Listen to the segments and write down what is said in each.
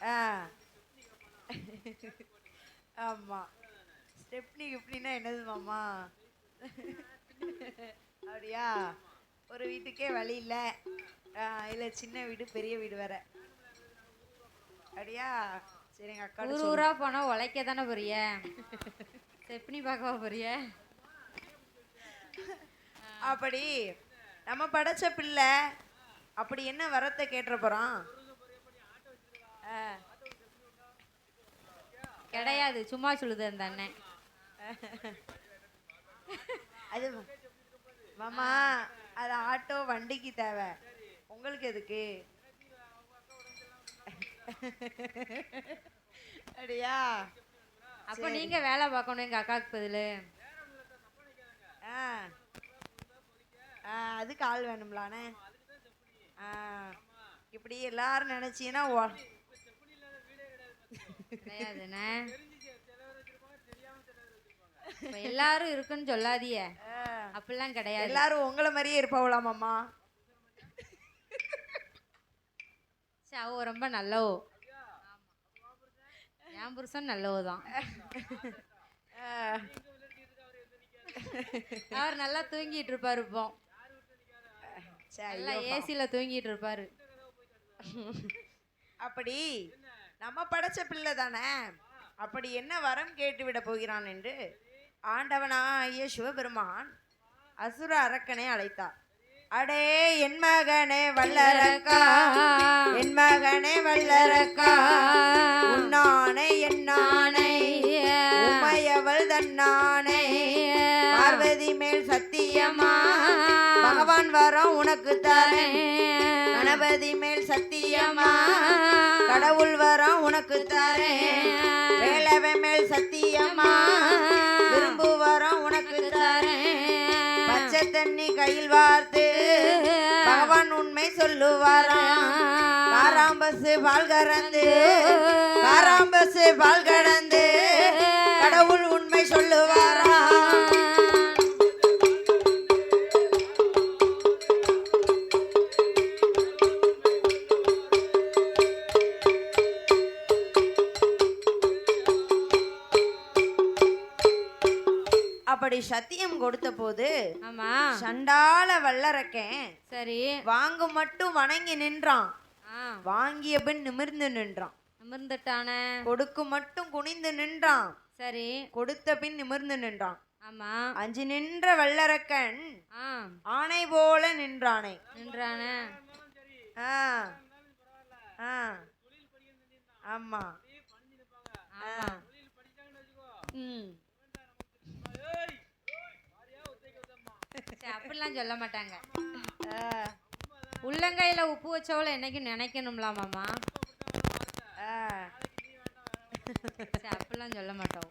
ஆ ஆமா. ஸ்டெப்னி கிப்னினா என்னது மாமா? அப்படியா? ஒரு வீட்டுக்கே வழி இல்ல. இல்ல சின்ன வீடு பெரிய வீடு வேற. அப்படியா? சரி எங்க அக்காட்ட ஊர் சொல்லு. ஊரா போனா உழைக்க தானே போறிய, செப்னி பார்க்கவா போறிய? அப்படி நம்ம படைச்ச பிள்ளை அப்படி என்ன வரத்தை கேட்டுற போறான்? கிடையாது, சும்மா சொல்லுது அந்த அண்ணன். அது மாமா, அது ஆட்டோ வண்டிக்கு தேவை, உங்களுக்கு எதுக்கு? அப்படியா? அப்ப நீங்க வேலை பார்க்கணும் எங்க அக்காவுக்கு பதிலு. அதுக்கு ஆள் வேணும்லானே. இப்படி எல்லாரும் நினைச்சீங்கன்னா கிடையாதுண்ணே, எல்லாரும் இருக்குன்னு சொல்லாதிய. அப்படிலாம் கிடையாது. எல்லாரும் உங்களை மாதிரியே இருப்பாவலாமாம்மா? அவ ரொம்ப நல்லவோ. என் புருஷன் நல்லவோ தான். அவர் நல்லா தூங்கிட்டு இருப்பாரு. இப்போ நல்லா ஏசில தூங்கிட்டு இருப்பாரு. அப்படி நம்ம படைச்ச பிள்ளை தானே, அப்படி என்ன வரம் கேட்டு விட போகிறான் என்று ஆண்டவனாகிய சிவபெருமான் அசுர அரக்கனை அழைத்தார். அடே என் மகனே வல்லரக்கா, என் மகனே வல்லரக்கா, உன்னானை என்னானை உமையவள் தன்னானை, பார்வதி மேல் சத்தியமா பகவான் வரம் உனக்கு தரேன், கணபதி மேல் சத்தியமா கடவுள் வரம் உனக்கு தரேன், வேலவ மேல் சத்தியமா விரும்பு வரம் உனக்கு தரேன், பச்சை தண்ணி கையில் வார்த்து பகவான் உண்மை சொல்லுவாராம், காராம்பசு பால் கறந்து காராம்பசு பால் கடந்து கடவுள் உண்மை சொல்லுவாராம். அப்படி சத்தியம் கொடுத்த போது சண்டால வல்லரக்கேன் சரி வாங்க மட்டும் வணங்கி நின்றான். வாங்கிய பின் நிமிர்ந்து நின்றான். நிமிர்ந்துட்டானே. கொடுக்கு மட்டும் குனிந்து நின்றான். சரி கொடுத்த பின் நிமிர்ந்து நின்றான். ஆமா. அஞ்சு நின்ற வல்லரக்கன் ஆணை போல நின்றானே. நின்றானே. ஆமா. அப்படிலாம் சொல்ல மாட்டாங்க. உள்ளங்கையில உப்பு வச்சவள என்னைக்கும் நினைக்கணும்ல மாமா. அப்படிலாம் சொல்ல மாட்டோம்.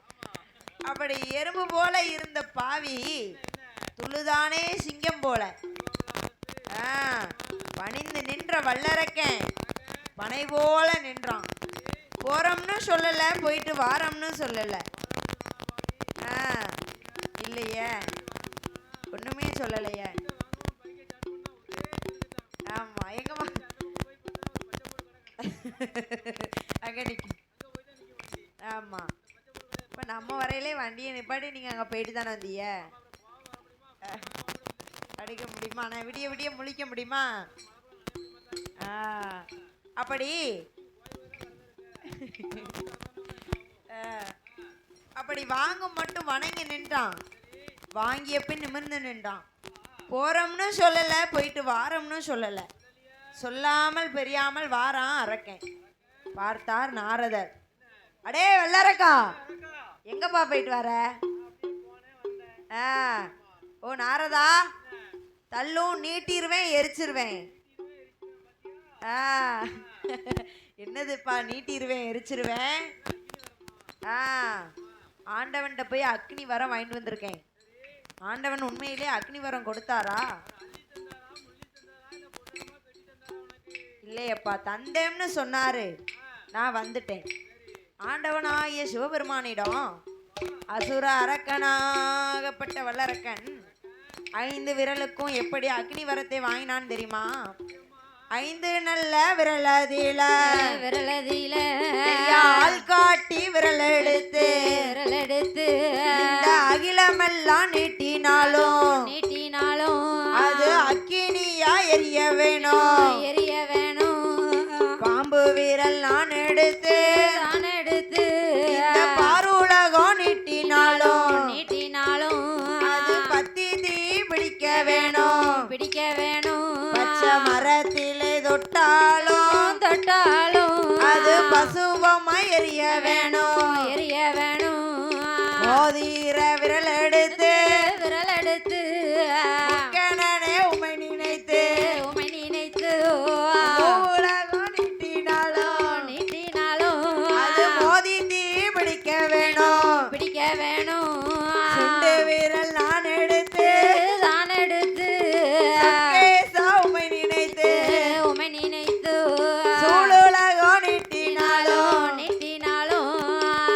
அப்படி எறும்பு போல இருந்த பாவி துளுதானே சிங்கம் போல. பணிந்து நின்ற வல்லரக்கன் பனை போல நின்றான். போறோம்னு சொல்லல, போயிட்டு வாரம்னு சொல்லல. இல்லையே, ஒண்ணுமே சொல்லலையே. ஆமா, எங்கம்மா அங்க நிக்க. ஆமா, இப்ப நம்ம வரையிலே வண்டியை நிப்பாட்டி நீங்க அங்க போயிட்டு தானே வந்தீங்க. அடிக்க முடியுமா? நான் விடிய விடிய முழிக்க முடியுமா? அப்படி அப்படி வாங்கும் மட்டும் வணங்கி நின்றான். வாங்கிய பின் நிமிர்ந்து நின்றான். போறோம்னு சொல்லல, போயிட்டு வாரம்னு சொல்லல. சொல்லாமல் பெரியாமல் வாரான் அரக்கன். பார்த்தார் நாரதர். அடே வல்லரக்கா, எங்கப்பா போயிட்டு வர? ஓ நாரதா, தள்ளும் நீட்டிருவேன் எரிச்சிருவேன். என்னதுப்பா நீட்டிருவேன் எரிச்சிருவேன்? ஆண்டவன்கிட்ட போய் அக்னி வரம் வாங்கிட்டு வந்திருக்கேன். ஆண்டவன் உண்மையிலே அக்னி வரம் கொடுத்தாரா? இல்லையப்பா, தந்தேம்னு சொன்னாரு, நான் வந்துட்டேன். ஆண்டவனாகிய சிவபெருமானிடம் அசுர அரக்கனாகப்பட்ட வல்லரக்கன் 5 விரலுக்கும் எப்படி அக்னி வரத்தை வாங்கினான்னு தெரியுமா? 5 நல்ல விரலதில விரலதில ஆள் காட்டி விரல் எடுத்து இந்த அகிலமெல்லாம் நீட்டினாலும் அது அக்கினியா எரிய வேணும் பாம்பு விரல் நான் எடுத்து இந்த பாருலகம் நீட்டினாலும் அது பத்தி தீ பிடிக்க வேணும் பச்சை மரத்திலே தொட்டாலும் அது பசுவமாய் எரிய வேணும் மோதிர விரல் எடுத்து கணனே உமை நினைத்து உலகம் நீட்டினாலும் அது மோதி தீ பிடிக்க வேணும் சுண்டு விரல் நான் எடுத்து கேசா உமை நினைத்து சூழுலகம் நீட்டினாலும்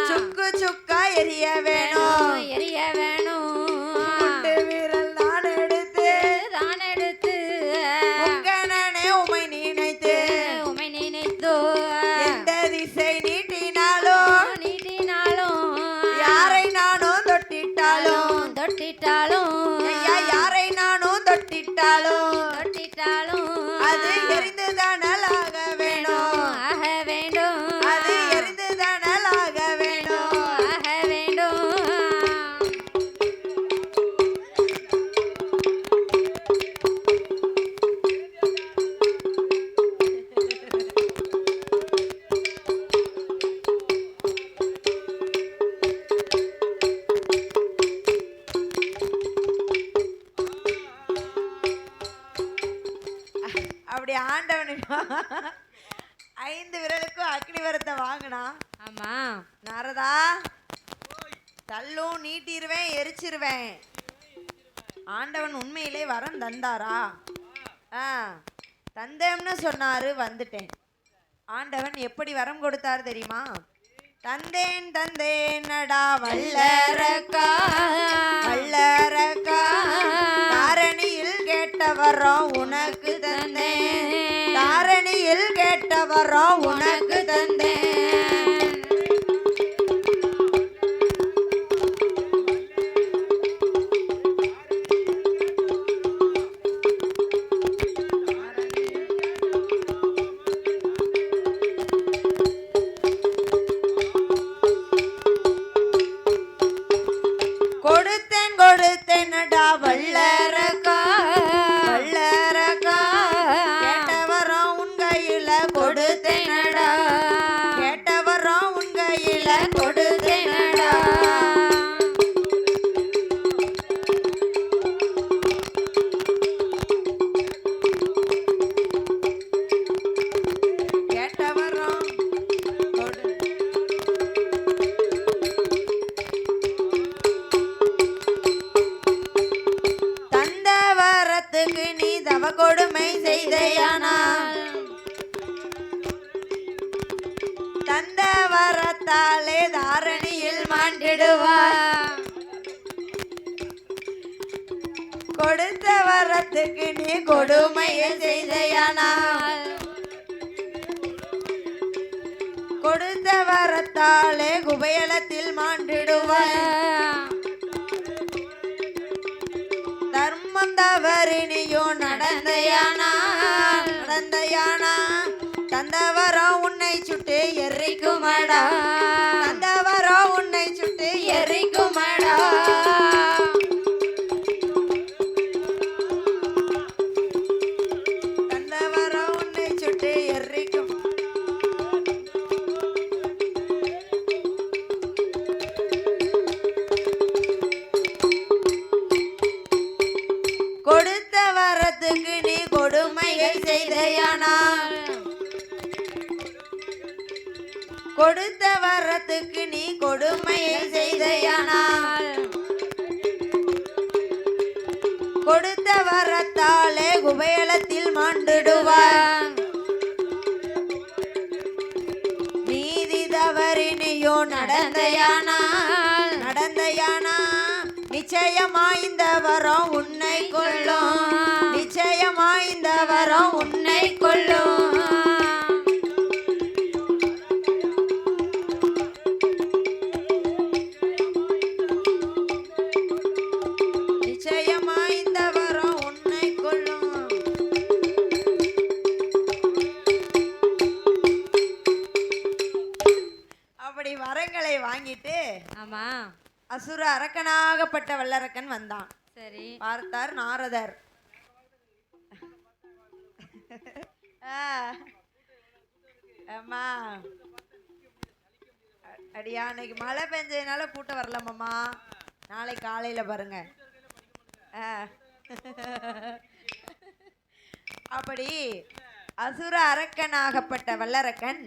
சுக்கு சுக்கா எரிய வேணும் சுண்டு விரல் நான் எடுத்து உங்கனே உமை நினைத்து எந்த திசை நீட்டினாலும் யாரை நானும் தொட்டிட்டாலும் ஐயா யாரை நானும் தொட்டிட்டாலும் அது எரிந்து தணலாக வேணும் அது எரிந்து தணலாக வேணும் அப்படி ஆண்டவனிடம் 5 விரலுக்கும் அக்னி வரத்தை வாங்கினா ஆமா நாரதா தள்ளும் நீட்டிருவேன் எரிச்சிருவேன் ஆண்டவன் உண்மையிலே வரம் தந்தாரா தந்தேம்னு சொன்னாரு வந்துட்டேன் ஆண்டவன் எப்படி வரம் கொடுத்தார் தெரியுமா தந்தேனடா வல்லரக்கா தாரணியில் கேட்ட வரம் உனக்கு தந்தேன் தாரணியில் கேட்ட வரம் உனக்கு தந்தேன் கொடுத்தேனடா வல்லரக்கா கேட்ட வரம் உன் கையில கொடுத்தேனடா கேட்ட வரம் உன் கையில கொடுத்தேனடா கேட்ட வரம் தந்த வரத்துக்கு நீ தவ கொடுமை செய்தையானால் தந்த வரத்தாலே தாரணியில் மாண்டிடுவார் கொடுத்த வரத்துக்கு நீ கொடுமையை செய்தையானால் கொடுத்த வரத்தாலே குபேலத்தில் மாண்டிடுவார் தர்மம் தவறினியோ நடந்தையானா தந்தவரம் உன்னை சுட்டு எரிக்குமடா தந்தவரம் உன்னை சுட்டு எரிக்குமடா தந்தவரம் உன்னை சுட்டு எரிக்கும் கொடுத்த வரத்துக்கு நீ கொடுமைகள் செய்தையானால் கொடுத்த வரத்துக்கு நீ கொடுமைகள் செய்தையானால் கொடுத்த வரத்தாலே குபேலத்தில் மாண்டிடுவார் நீதி தவறினியோ நடந்தையானா மிச்ச நிச்சயமா இந்த வரம் உன்னை கொள்ளும், நிச்சயமா இந்த வரம் உன்னை கொள்ளும். நிச்சயமா இந்த வரம் உன்னை கொள்ளும். அப்படி வரங்களை வாங்கிட்டு ஆமா அசுர அரக்கனாகப்பட்ட வல்லரக்கன் வந்தான். சரி பார்த்தார் நாரதர். அம்மா அடியா, இன்னைக்கு மழை பெஞ்சதுனால கூட்டம் வரலாமாம்மா, நாளை காலையில பாருங்க. அப்படி அசுர அரக்கனாகப்பட்ட வல்லரக்கன்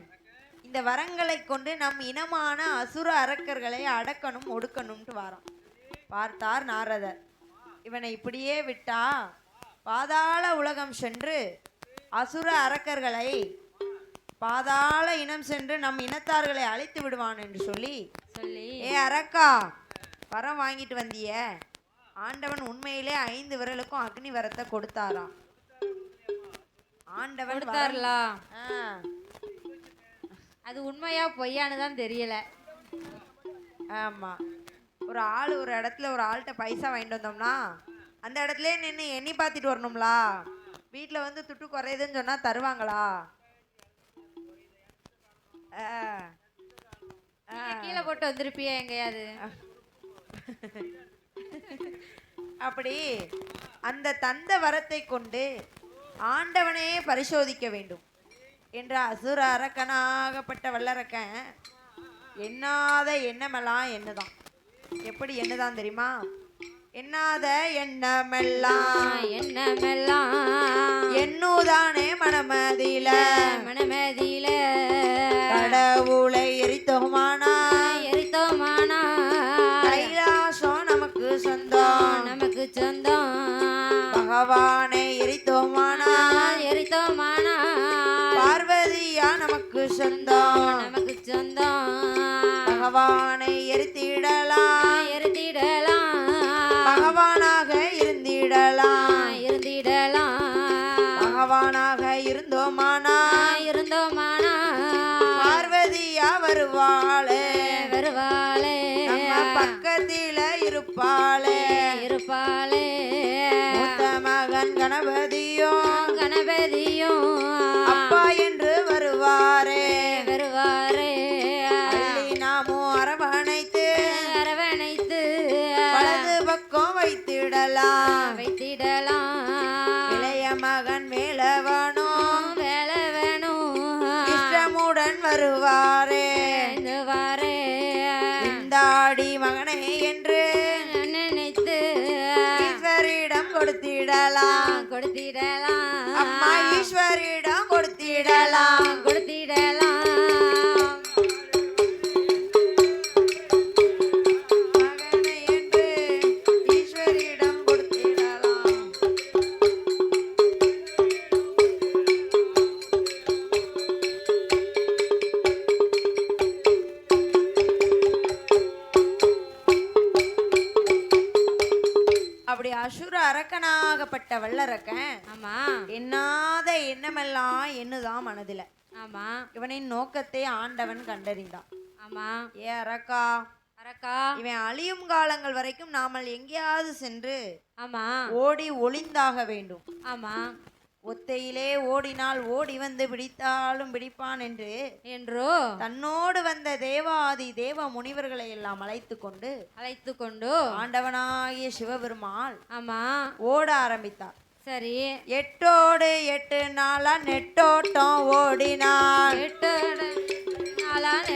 இந்த வரங்களை கொண்டு நம் இனமான அசுர அரக்கர்களை அடக்கணும் ஒடுக்கணும்ட்டு வாரான். பார்த்தார் நாரதர், இவனை இப்படியே விட்டா பாதாள உலகம் சென்று அசுர அரக்கர்களை பாதாள இனம் சென்று நம் இனத்தார்களை அழைத்து விடுவான் என்று சொல்லி ஏ அரக்கா, வரம் வாங்கிட்டு வந்திய, ஆண்டவன் உண்மையிலே 5 விரலுக்கும் அக்னி வரத்தை கொடுத்தாராம். ஆண்டவன் கொடுத்தாருலா, அது உண்மையா பொய்யான்னு தான் தெரியல. ஆமா, ஒரு ஆள் ஒரு இடத்துல ஒரு ஆள்கிட்ட பைசா வாங்கிட்டு வந்தோம்னா அந்த இடத்துல நின்று எண்ணி பார்த்துட்டு வரணும்லா. வீட்டில் வந்து துட்டு குறையுதுன்னு சொன்னா தருவாங்களா? கீழே போட்டு வந்திருப்பியா எங்கேயாவது? அப்படி அந்த தந்த வரத்தை கொண்டு ஆண்டவனே பரிசோதிக்க வேண்டும் என்ற அசுர அரக்கனாகப்பட்ட வல்லரக்கன் எண்ணாத எண்ணமெல்லாம் என்னதான். எப்படி என்னதான் தெரியுமா? எண்ணாத எண்ணமெல்லாம் எண்ணமெல்லாம் எண்ணுதானே மனமதில மனமதில கடவுளை எரித்தோமானா எரித்தோமானா கைலாசம் நமக்கு சொந்தம் நமக்கு சொந்தம். பகவானை எரித்தோமானா எரித்தோமானா பார்வதியா நமக்கு சொந்தம் நமக்கு சொந்தம். பகவானை எரித்திடலாம் எரித்திடலாம் பகவானாக இருந்திடலாம் இருந்திடலாம். பகவானாக இருந்தோமானா இருந்தோமானா பார்வதியா வருவாளே வருவாளே நம்ம பக்கத்தில இருப்பாளே இருப்பாளே. மூத்த மகன் கணபதியும் கணபதியும் அப்பா என்று வருவாரே வருவாரே. அள்ளி நாமும் அரவணைத்து அரவணைத்து வலது பக்கம் வைத்திடலாம் வைத்திடலாம். இளைய மகன் மேலவனும் வேலை வேணும் இஷ்டமுடன் வருவாரே வாரே இந்தாடி மகனே என்று நினைத்து ஈஸ்வரிடம் கொடுத்திடலாம் கொடுத்திடலாம். அம்மா ஈஸ்வரிடம் கொடுத்திடலாம் கொடுத்திடலாம். மகனை என்று ஈஸ்வரிடம் கொடுத்திடலாம். அப்படி அசுர அரக்கனாகப்பட்ட வல்லரக்கன் ஆமா எண்ணாத எண்ணமெல்லாம் என்னதான் மனதில. ஆமா இவனின் நோக்கத்தை ஆண்டவன் கண்டறிந்தான். ஆமா. ஏ அரக்கா, அரக்கா இவன் அழியும் காலங்கள் வரைக்கும் நாமல் எங்கேயாவது சென்று ஆமா ஓடி ஒளிந்தாக வேண்டும். ஆமா ஒத்தையிலே ஓடினால் ஓடி வந்து பிடித்தாலும் பிடிப்பான் என்று என்றோ தன்னோடு வந்த தேவாதி தேவ முனிவர்களை எல்லாம் அழைத்து கொண்டு அழைத்து கொண்டு ஆண்டவனாகிய சிவபெருமாள் ஆமா ஓட ஆரம்பித்தார். சரி 8 நாளா நெட்டோட்டம் ஓடினாள். 8